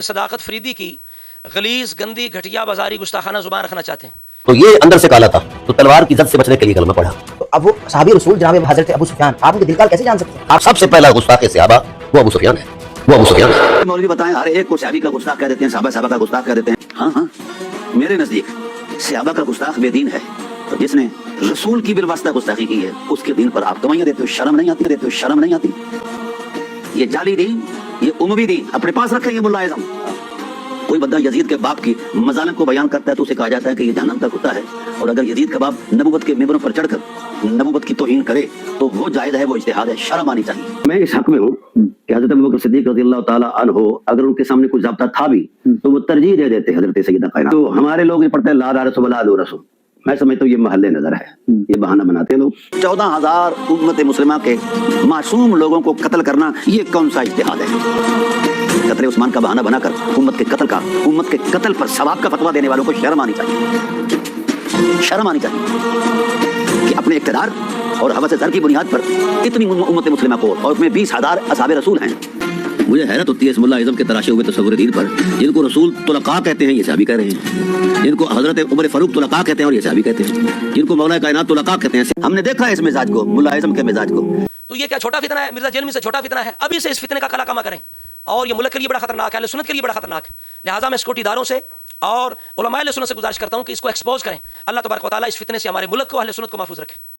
صداقت فریدی کی غلیظ گندی گھٹیا بازاری گستاخانہ زبان رکھنا چاہتے ہیں. تو یہ اندر سے کالا تھا تو تلوار کی زد سے بچنے کے لیے کلمہ پڑھا. تو اب وہ صحابی رسول جناب حضرت ابو سفیان آپ ان کے دل کا کیسے جان سکتے ہیں؟ آپ سب سے پہلا گستاخ صحابہ وہ ابو سفیان ہے. وہ ابو سفیان ہے. مولوی بتائیں ہر ایک کو صحابی کا گستاخ کہہ دیتے ہیں، صحابہ کا گستاخ کہہ دیتے ہیں. ہاں میرے نزدیک صحابہ کا گستاخ بے دین ہے. تو جس نے رسول کی بالواسطہ گستاخی کی ہے اس کے دین پر آپ گواہیاں دیتے ہو، شرم نہیں آتی. یہ جعلی دین، یہ اموی دین اپنے پاس رکھیں گے. ملا اعظم کوئی بندہ یزید کے باپ کی مظالم کو بیان کرتا ہے تو اسے کہا جاتا ہے کہ یہ جہنم کا کتا ہے، اور اگر یزید کا باپ نبوت کے ممبروں پر چڑھ کر نبوت کی توہین کرے تو وہ جائز ہے، وہ اجتہاد ہے، شرم آنی چاہیے. میں اس حق میں ہوں کہ حضرت ابوبکر صدیق رضی اللہ تعالی عنہ اگر ان کے سامنے کوئی ضابطہ تھا بھی تو وہ ترجیح دے دیتے حضرت سیدہ کائنات. تو ہمارے لوگ یہ پڑھتے ہیں لا رسول اللہ علیہ رسول. میں سمجھتا ہوں یہ محل نظر ہے، یہ بہانہ بناتے ہیں لوگ. 14,000 امت مسلمہ کے معصوم لوگوں کو قتل کرنا یہ کون سا اجتہاد ہے؟ قتل عثمان کا بہانہ بنا کر امت کے قتل پر ثواب کا فتویٰ دینے والوں کو شرم آنی چاہیے کہ اپنے اقتدار اور ہوس زر کی بنیاد پر اتنی امت مسلمہ کو، اور اس میں 20,000 اصحاب رسول ہیں. مجھے حیرت ہوتی ہے اس ملا اعظم کے تراشے ہوئے تصور دین پر، جن کو رسول طلقاء کہتے ہیں یہ صحابی کہہ رہے ہیں، جن کو حضرت عمر فاروق طلقاء کہتے ہیں اور یہ صحابی کہتے ہیں، جن کو مولا کائنات طلقاء کہتے ہیں. ہم نے دیکھا ہے اس مزاج کو، ملا اعظم کے مزاج کو. تو یہ کیا چھوٹا فتنہ ہے؟ مرزا جیلمی سے چھوٹا فتنہ ہے. ابھی سے اس فتنے کا کلا کما کریں، اور یہ ملک کے لیے بڑا خطرناک ہے، اہل سنت کے لیے بڑا خطرناک ہے. لہٰذا میں سیکورٹی اداروں سے اور علماء اہل سنت سے گزارش کرتا ہوں کہ اس کو ایکسپوز کریں. اللہ تبارک و تعالیٰ اس فتنے سے ہمارے ملک کو، اہل سنت کو محفوظ رکھے.